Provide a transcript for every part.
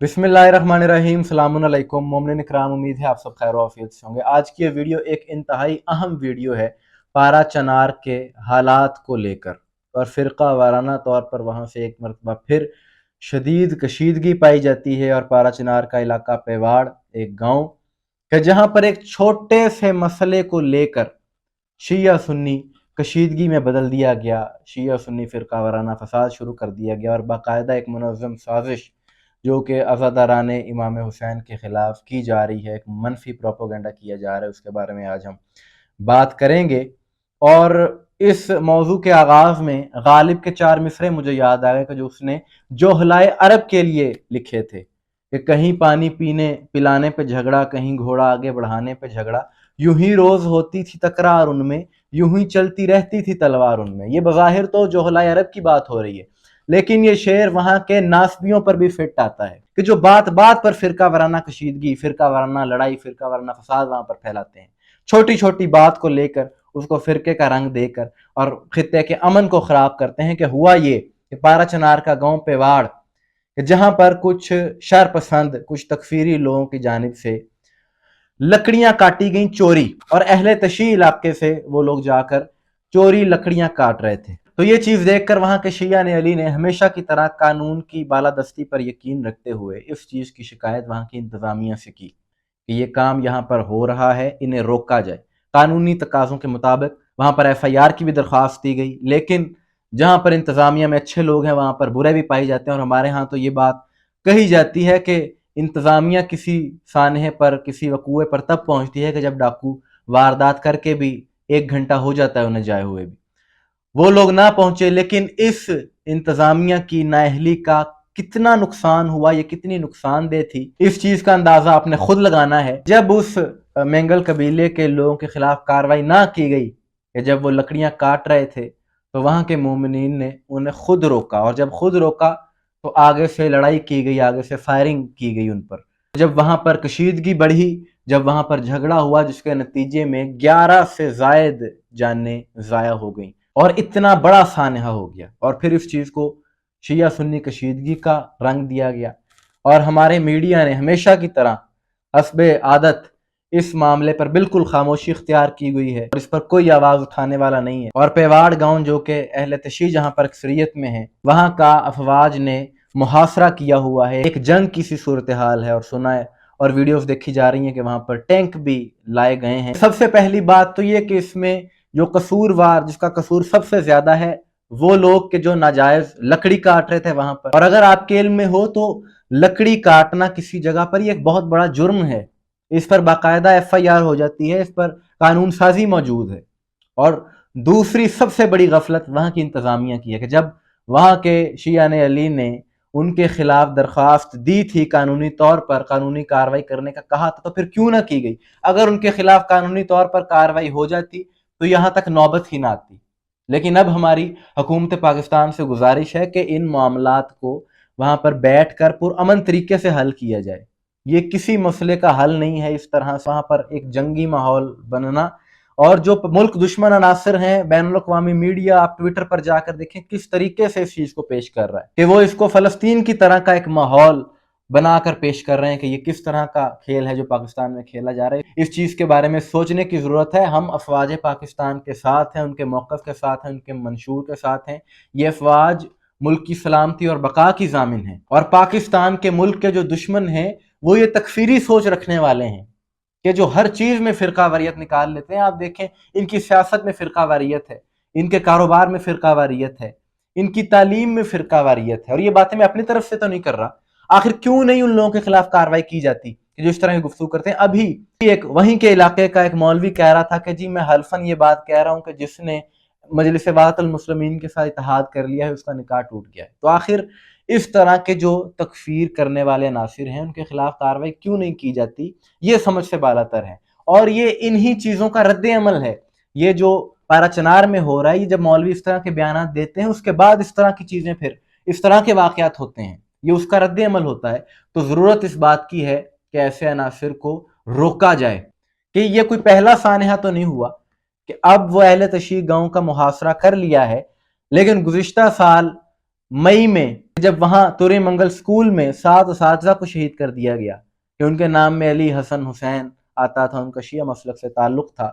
बिस्मिल्लाहिर्रहमानिर्रहीम। सलामुन अलैकुम मोमिनीन इकराम, उम्मीद है आप सब खैर आफियत से होंगे। आज की ये वीडियो एक इंतहाई अहम वीडियो है पारा चनार के हालात को लेकर, और फ़िरका वाराना तौर पर वहाँ से एक मरतबा फिर शदीद कशीदगी पाई जाती है। और पारा चनार का इलाका पेवाड़ एक गाँव कि जहाँ पर एक छोटे से मसले को लेकर शिया सुन्नी कशीदगी में बदल दिया गया, शिया सुन्नी फ़िरका वाराना फसाद शुरू कर दिया गया, और बाकायदा एक मुनज़्ज़म साजिश जो कि अज़ादारान इमाम हुसैन के ख़िलाफ़ की जा रही है, एक मनफी प्रोपोगंडा किया जा रहा है, उसके बारे में आज हम बात करेंगे। और इस मौजू के आगाज़ में गालिब के 4 मिसरे मुझे याद आ गए कि जो उसने जोहलाए अरब के लिए लिखे थे कि कहीं पानी पीने पिलाने पे झगड़ा, कहीं घोड़ा आगे बढ़ाने पे झगड़ा, यूं ही रोज़ होती थी तकरार उनमें, यूं ही चलती रहती थी तलवार उनमें। ये बज़ाहिर तो जोहलाए अरब की बात हो रही है, लेकिन ये शेर वहां के नासबियों पर भी फिट आता है कि जो बात बात पर फ़िरका वाराना कशीदगी, फ़िरका वाराना लड़ाई, फ़िरका वाराना फसाद वहां पर फैलाते हैं। छोटी छोटी बात को लेकर उसको फ़िरके का रंग देकर और खित्ते के अमन को ख़राब करते हैं। कि हुआ ये कि पारा चनार का गाँव पेवाड़, जहां पर कुछ शर पसंद, कुछ तकफीरी लोगों की जानिब से लकड़ियां काटी गई चोरी, और अहले तशी इलाके से वो लोग जाकर चोरी लकड़ियां काट रहे थे। तो ये चीज़ देखकर वहां के शिया ने अली ने हमेशा की तरह कानून की बालादस्ती पर यकीन रखते हुए इस चीज़ की शिकायत वहां की इंतज़ामिया से की कि ये काम यहाँ पर हो रहा है, इन्हें रोका जाए। कानूनी तकाज़ों के मुताबिक वहाँ पर FIR की भी दरख्वास्त दी गई, लेकिन जहाँ पर इंतज़ामिया में अच्छे लोग हैं वहाँ पर बुरे भी पाए जाते हैं। और हमारे यहाँ तो ये बात कही जाती है कि इंतज़ामिया किसी सानहे पर, किसी वकूए पर तब पहुँचती है कि जब डाकू वारदात करके भी 1 घंटा हो जाता है उन्हें जाए हुए भी, वो लोग ना पहुंचे। लेकिन इस इंतजामिया की नाअहली का कितना नुकसान हुआ, ये कितनी नुकसानदेह थी, इस चीज का अंदाजा आपने खुद लगाना है। जब उस मेंगल कबीले के लोगों के खिलाफ कार्रवाई ना की गई, कि जब वो लकड़ियां काट रहे थे, तो वहां के मोमिनीन ने उन्हें खुद रोका, और जब खुद रोका तो आगे से लड़ाई की गई, आगे से फायरिंग की गई उन पर। जब वहां पर कशीदगी बढ़ी, जब वहां पर झगड़ा हुआ, जिसके नतीजे में 11 से जायद जानें ज़ाया हो गई और इतना बड़ा सानहा हो गया। और फिर इस चीज़ को शिया सुन्नी कशीदगी का रंग दिया गया, और हमारे मीडिया ने हमेशा की तरह हस्बे आदत इस मामले पर बिल्कुल खामोशी इख्तियार की गई है, और इस पर कोई आवाज़ उठाने वाला नहीं है। और पेवाड़ गांव जो कि अहले तशी जहां पर अक्सरियत में है, वहां का अफवाज ने मुहासरा किया हुआ है, एक जंग की सी सूरत हाल है। और सुना है और वीडियोस देखी जा रही हैं कि वहां पर टैंक भी लाए गए हैं। सबसे पहली बात तो ये कि इसमें जो कसूरवार, जिसका कसूर सबसे ज्यादा है, वो लोग के जो नाजायज लकड़ी काट रहे थे वहां पर। और अगर आपके इल्म में हो तो लकड़ी काटना किसी जगह पर ये एक बहुत बड़ा जुर्म है, इस पर बाकायदा FIR हो जाती है, इस पर कानून साजी मौजूद है। और दूसरी सबसे बड़ी गफलत वहां की इंतजामिया की है कि जब वहां के शिया ने अली ने उनके खिलाफ दरख्वास्त दी थी, कानूनी तौर पर कानूनी कार्रवाई करने का कहा था, तो फिर क्यों ना की गई। अगर उनके खिलाफ कानूनी तौर पर कार्रवाई हो जाती तो यहां तक नौबत ही ना आती। लेकिन अब हमारी हुकूमत पाकिस्तान से गुजारिश है कि इन मामलात को वहां पर बैठ कर पुरअमन तरीके से हल किया जाए। ये किसी मसले का हल नहीं है इस तरह से वहां पर एक जंगी माहौल बनना। और जो मुल्क दुश्मन अनासर हैं, बैनुल अक़वामी मीडिया, आप ट्विटर पर जाकर देखें किस तरीके से इस चीज को पेश कर रहा है कि वो इसको फलस्तीन की तरह का एक माहौल बनाकर पेश कर रहे हैं कि ये किस तरह का खेल है जो पाकिस्तान में खेला जा रहा है। इस चीज के बारे में सोचने की जरूरत है। हम अफवाज पाकिस्तान के साथ हैं, उनके मौक़िफ़ के साथ हैं, उनके मंशूर के साथ हैं। ये अफवाज मुल्क की सलामती और बका की जामिन है। और पाकिस्तान के मुल्क के जो दुश्मन हैं वो ये तकफीरी सोच रखने वाले हैं कि जो हर चीज में फिरका वारियत निकाल लेते हैं। आप देखें, इनकी सियासत में फिरका वारियत है, इनके कारोबार में फिरका वारियत है, इनकी तालीम में फिरका वारियत है। और ये बातें मैं अपनी तरफ से तो नहीं कर रहा। आखिर क्यों नहीं उन लोगों के खिलाफ कार्रवाई की जाती कि जो इस तरह की गुफ्तगू करते हैं। अभी एक वहीं के इलाके का एक मौलवी कह रहा था कि जी मैं हल्फन ये बात कह रहा हूं कि जिसने मजलिस वातुल मुस्लिमीन के साथ इत्तेहाद कर लिया है उसका निकाह टूट गया है। तो आखिर इस तरह के जो तकफीर करने वाले नासिर हैं उनके खिलाफ कार्रवाई क्यों नहीं की जाती, ये समझ से बालातर है। और ये इन्हीं चीजों का रद्द अमल है। ये जो पारा चनार में हो रहा है, ये जब मौलवी इस तरह के बयान देते हैं उसके बाद इस तरह की चीजें, फिर इस तरह के वाकयात होते हैं, ये उसका रद्द अमल होता है। तो जरूरत इस बात की है कि ऐसे अनासिर को रोका जाए कि ये कोई पहला सानहा तो नहीं हुआ کہ اب وہ اہل تشیع گاؤں کا محاصرہ کر لیا ہے، لیکن گزشتہ سال مئی میں جب وہاں توری منگل اسکول میں 7 اساتذہ کو شہید کر دیا گیا کہ ان کے نام میں علی، حسن، حسین آتا تھا، ان کا شیعہ مسلک سے تعلق تھا،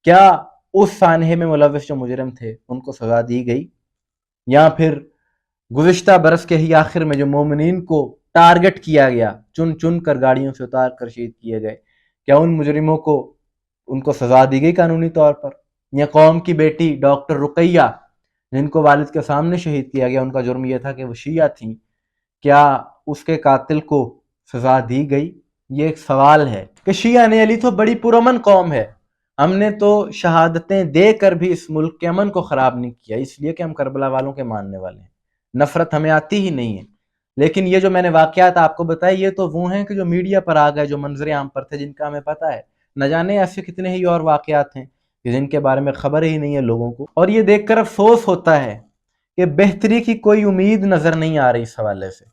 کیا اس سانحے میں ملوث جو مجرم تھے ان کو سزا دی گئی؟ یا پھر گزشتہ برس کے ہی آخر میں جو مومنین کو ٹارگٹ کیا گیا، چن چن کر گاڑیوں سے اتار کر شہید کیے گئے، کیا ان مجرموں کو ان کو سزا دی گئی قانونی طور پر؟ یا قوم کی بیٹی ڈاکٹر رقیہ جن کو والد کے سامنے شہید کیا گیا، ان کا جرم یہ تھا کہ وہ شیعہ تھیں، کیا اس کے قاتل کو سزا دی گئی؟ یہ ایک سوال ہے کہ شیعہ نے علی تو بڑی پرامن قوم ہے، ہم نے تو شہادتیں دے کر بھی اس ملک کے امن کو خراب نہیں کیا، اس لیے کہ ہم کربلا والوں کے ماننے والے ہیں، نفرت ہمیں آتی ہی نہیں ہے۔ لیکن یہ جو میں نے واقعات آپ کو بتائے، یہ تو وہ ہیں کہ جو میڈیا پر آ گئے، جو منظر عام پر تھے، جن کا ہمیں پتہ ہے، نہ جانے ایسے کتنے ہی اور واقعات ہیں کہ جن کے بارے میں خبر ہی نہیں ہے لوگوں کو۔ اور یہ دیکھ کر افسوس ہوتا ہے کہ بہتری کی کوئی امید نظر نہیں آ رہی اس حوالے سے،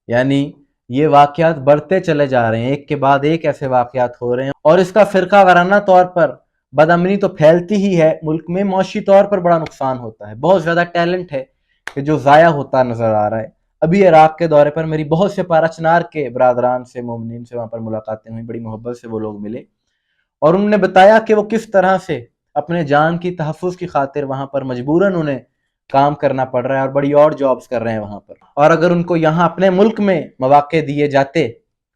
یعنی یہ واقعات بڑھتے چلے جا رہے ہیں، ایک کے بعد ایک ایسے واقعات ہو رہے ہیں، اور اس کا فرقہ وارانہ طور پر بدامنی تو پھیلتی ہی ہے، ملک میں معاشی طور پر بڑا نقصان ہوتا ہے، بہت زیادہ ٹیلنٹ ہے کہ جو ضائع ہوتا نظر آ رہا ہے۔ ابھی عراق کے دورے پر میری بہت سے پارا چنار کے برادران سے، مومنین سے وہاں پر ملاقاتیں ہوئیں، بڑی محبت سے وہ لوگ ملے، اور انہوں نے بتایا کہ وہ کس طرح سے اپنے جان کی تحفظ کی خاطر وہاں پر مجبوراً انہیں کام کرنا پڑ رہا ہے، اور بڑی اور جابز کر رہے ہیں وہاں پر، اور اگر ان کو یہاں اپنے ملک میں مواقع دیے جاتے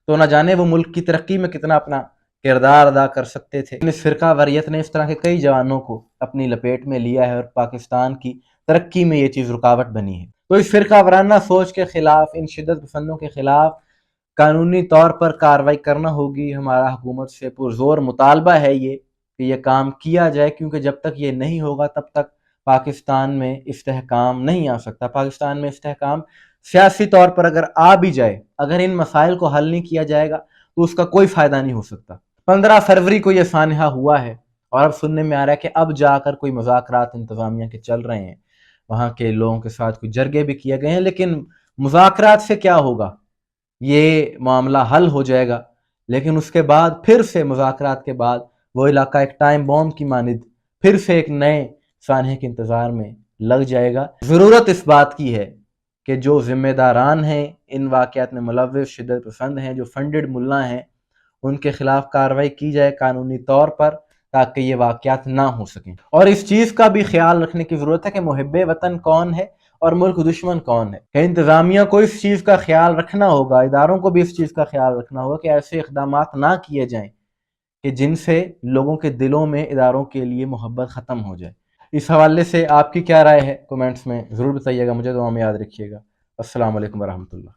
تو نہ جانے وہ ملک کی ترقی میں کتنا اپنا کردار ادا کر سکتے تھے۔ اس فرقہ واریت نے اس طرح کے کئی جوانوں کو اپنی لپیٹ میں لیا ہے، اور پاکستان کی ترقی میں یہ چیز رکاوٹ بنی ہے۔ تو اس فرقہ وارانہ سوچ کے خلاف، ان شدت پسندوں کے خلاف قانونی طور پر کارروائی کرنا ہوگی۔ ہمارا حکومت سے پرزور مطالبہ ہے یہ کہ یہ کام کیا جائے، کیونکہ جب تک یہ نہیں ہوگا تب تک پاکستان میں استحکام نہیں آ سکتا۔ پاکستان میں استحکام سیاسی طور پر اگر آ بھی جائے، اگر ان مسائل کو حل نہیں کیا جائے گا تو اس کا کوئی فائدہ نہیں ہو سکتا۔ 15 فروری کو یہ سانحہ ہوا ہے، اور اب سننے میں آ رہا ہے کہ اب جا کر کوئی مذاکرات انتظامیہ کے چل رہے ہیں، وہاں کے لوگوں کے ساتھ کوئی جرگے بھی کیے گئے ہیں، لیکن مذاکرات سے کیا ہوگا؟ یہ معاملہ حل ہو جائے گا، لیکن اس کے بعد پھر سے مذاکرات کے بعد وہ علاقہ ایک ٹائم بوم کی مانند پھر سے ایک نئے سانحے کے انتظار میں لگ جائے گا۔ ضرورت اس بات کی ہے کہ جو ذمہ داران ہیں، ان واقعات میں ملوث شدت پسند ہیں، جو فنڈڈ ملا ہیں، ان کے خلاف کارروائی کی جائے قانونی طور پر، تاکہ یہ واقعات نہ ہو سکیں۔ اور اس چیز کا بھی خیال رکھنے کی ضرورت ہے کہ محب وطن کون ہے اور ملک دشمن کون ہے، کہ انتظامیہ کو اس چیز کا خیال رکھنا ہوگا، اداروں کو بھی اس چیز کا خیال رکھنا ہوگا کہ ایسے اقدامات نہ کیے جائیں کہ جن سے لوگوں کے دلوں میں اداروں کے لیے محبت ختم ہو جائے۔ اس حوالے سے آپ کی کیا رائے ہے؟ کومنٹس میں ضرور بتائیے گا، مجھے دعا میں یاد رکھیے گا۔ السلام علیکم ورحمۃ اللہ۔